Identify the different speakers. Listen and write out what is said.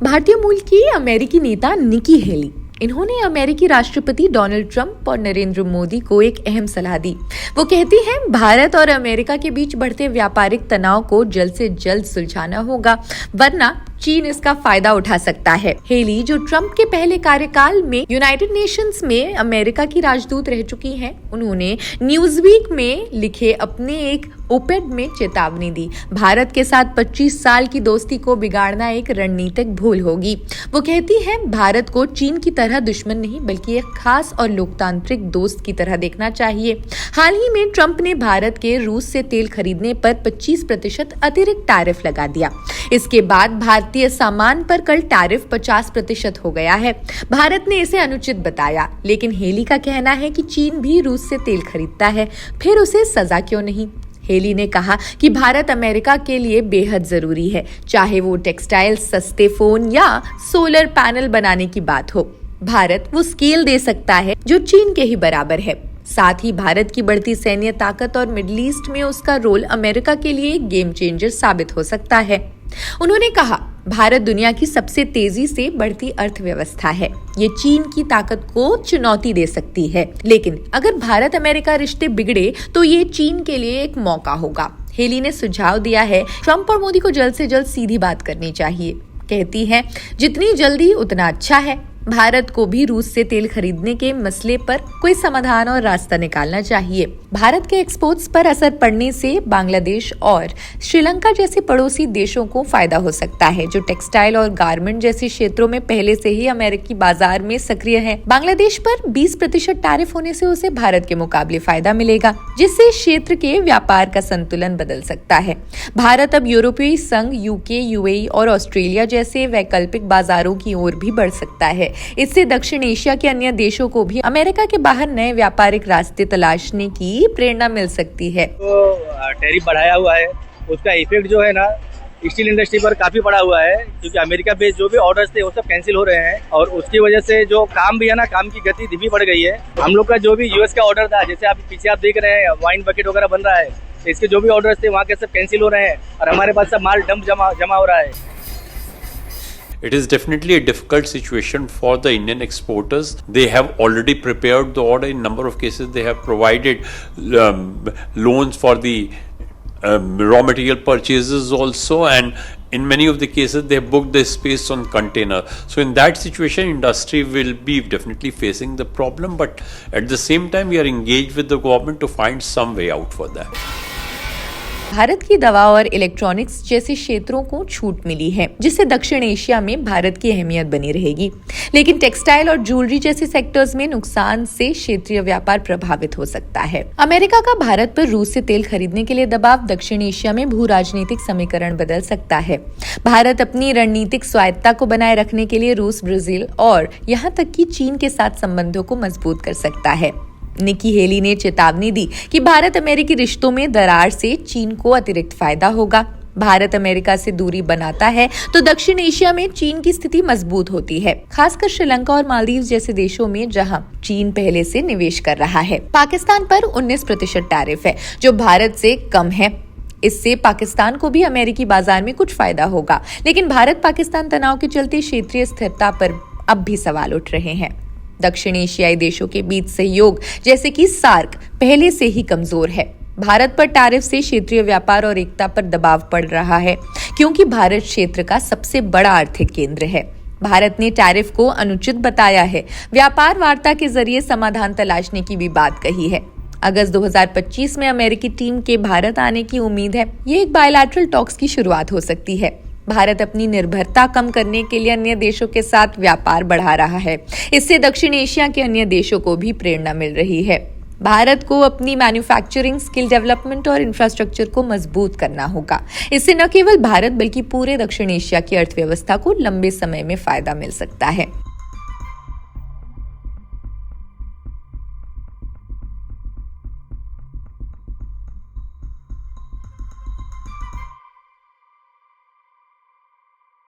Speaker 1: भारतीय मूल की अमेरिकी नेता निकी हेली, इन्होंने अमेरिकी राष्ट्रपति डोनाल्ड ट्रंप और नरेंद्र मोदी को एक अहम सलाह दी। वो कहती हैं भारत और अमेरिका के बीच बढ़ते व्यापारिक तनाव को जल्द से जल्द सुलझाना होगा, वरना चीन इसका फायदा उठा सकता है। हेली, जो ट्रंप के पहले कार्यकाल में यूनाइटेड नेशंस में अमेरिका की राजदूत रह चुकी हैं, उन्होंने न्यूज़वीक में लिखे अपने एक ओपेड में चेतावनी दी। भारत के साथ 25 साल की दोस्ती को बिगाड़ना एक रणनीतिक भूल होगी। वो कहती है भारत को चीन की तरह दुश्मन नहीं बल्कि एक खास और लोकतांत्रिक दोस्त की तरह देखना चाहिए। हाल ही में ट्रंप ने भारत के रूस से तेल खरीदने पर 25% अतिरिक्त टैरिफ लगा दिया। इसके बाद भारतीय सामान पर कल टैरिफ 50% हो गया है। भारत ने इसे अनुचित बताया, लेकिन हेली का कहना है कि चीन भी रूस से तेल खरीदता है, फिर उसे सजा क्यों नहीं। हेली ने कहा कि भारत अमेरिका के लिए बेहद जरूरी है, चाहे वो टेक्सटाइल, सस्ते फोन या सोलर पैनल बनाने की बात हो। भारत वो स्केल दे सकता है जो चीन के ही बराबर है। साथ ही भारत की बढ़ती सैन्य ताकत और मिडिल ईस्ट में उसका रोल अमेरिका के लिए एक गेम चेंजर साबित हो सकता है। उन्होंने कहा, भारत दुनिया की सबसे तेजी से बढ़ती अर्थव्यवस्था है। ये चीन की ताकत को चुनौती दे सकती है, लेकिन अगर भारत अमेरिका रिश्ते बिगड़े तो ये चीन के लिए एक मौका होगा। हेली ने सुझाव दिया है ट्रंप और मोदी को जल्द से जल्द सीधी बात करनी चाहिए। कहती है, जितनी जल्दी उतना अच्छा है। भारत को भी रूस से तेल खरीदने के मसले पर कोई समाधान और रास्ता निकालना चाहिए। भारत के एक्सपोर्ट्स पर असर पड़ने से बांग्लादेश और श्रीलंका जैसे पड़ोसी देशों को फायदा हो सकता है, जो टेक्सटाइल और गारमेंट जैसे क्षेत्रों में पहले से ही अमेरिकी बाजार में सक्रिय है। बांग्लादेश पर 20% टैरिफ होने से उसे भारत के मुकाबले फायदा मिलेगा, जिससे क्षेत्र के व्यापार का संतुलन बदल सकता है। भारत अब यूरोपीय संघ, यूके, यूएई और ऑस्ट्रेलिया जैसे वैकल्पिक बाजारों की ओर भी बढ़ सकता है। इससे दक्षिण एशिया के अन्य देशों को भी अमेरिका के बाहर नए व्यापारिक रास्ते तलाशने की प्रेरणा मिल सकती है।
Speaker 2: तो टैरिफ बढ़ाया हुआ है, उसका इफेक्ट जो है ना स्टील इंडस्ट्री पर काफी पड़ा हुआ है, क्योंकि अमेरिका बेस्ड जो भी ऑर्डर्स थे वो सब कैंसिल हो रहे हैं और उसकी वजह से जो काम भी है ना, काम की गति धीमी पड़ गई है। हम लोग का जो भी यूएस का ऑर्डर था, जैसे आप पीछे आप देख रहे हैं वाइन बकेट वगैरह बन रहा है, इसके जो भी ऑर्डर्स थे वहाँ के सब कैंसिल हो रहे हैं और हमारे पास सब माल डंप जमा हो रहा है।
Speaker 3: It is definitely a difficult situation for the Indian exporters. They have already prepared the order. In number of cases, they have provided loans for the raw material purchases also, and in many of the cases, they have booked the space on container. So in that situation, industry will be definitely facing the problem. But at the same time, we are engaged with the government to find some way out for that.
Speaker 1: Bharat की दवा और electronics जैसे क्षेत्रों को छूट मिली है, जिससे दक्षिण एशिया में भारत की अहमियत बनी रहेगी। लेकिन टेक्सटाइल और ज्वेलरी जैसे सेक्टर्स में नुकसान से क्षेत्रीय व्यापार प्रभावित हो सकता है। अमेरिका का भारत पर रूस से तेल खरीदने के लिए दबाव दक्षिण एशिया में भू राजनीतिक समीकरण बदल सकता है। भारत अपनी रणनीतिक स्वायत्ता को बनाए रखने के लिए रूस, ब्राजील और यहाँ तक कि चीन के साथ संबंधों को मजबूत कर सकता है। निकी हेली ने चेतावनी दी कि भारत अमेरिकी रिश्तों में दरार से चीन को अतिरिक्त फायदा होगा। भारत अमेरिका से दूरी बनाता है तो दक्षिण एशिया में चीन की स्थिति मजबूत होती है, खासकर श्रीलंका और मालदीव जैसे देशों में जहां चीन पहले से निवेश कर रहा है। पाकिस्तान पर 19% टैरिफ है, जो भारत से कम है। इससे पाकिस्तान को भी अमेरिकी बाजार में कुछ फायदा होगा, लेकिन भारत पाकिस्तान तनाव के चलते क्षेत्रीय स्थिरता पर अब भी सवाल उठ रहे हैं। दक्षिण एशियाई देशों के बीच सहयोग जैसे कि सार्क पहले से ही कमजोर है। भारत पर टैरिफ से क्षेत्रीय व्यापार और एकता पर दबाव पड़ रहा है, क्योंकि भारत क्षेत्र का सबसे बड़ा आर्थिक केंद्र है। भारत ने टैरिफ को अनुचित बताया है, व्यापार वार्ता के जरिए समाधान तलाशने की भी बात कही है। अगस्त 2025 में अमेरिकी टीम के भारत आने की उम्मीद है। ये एक बायलैटरल टॉक्स की शुरुआत हो सकती है। भारत अपनी निर्भरता कम करने के लिए अन्य देशों के साथ व्यापार बढ़ा रहा है। इससे दक्षिण एशिया के अन्य देशों को भी प्रेरणा मिल रही है। भारत को अपनी मैन्युफैक्चरिंग, स्किल डेवलपमेंट और इंफ्रास्ट्रक्चर को मजबूत करना होगा। इससे न केवल भारत बल्कि पूरे दक्षिण एशिया की अर्थव्यवस्था को लंबे समय में फायदा मिल सकता है।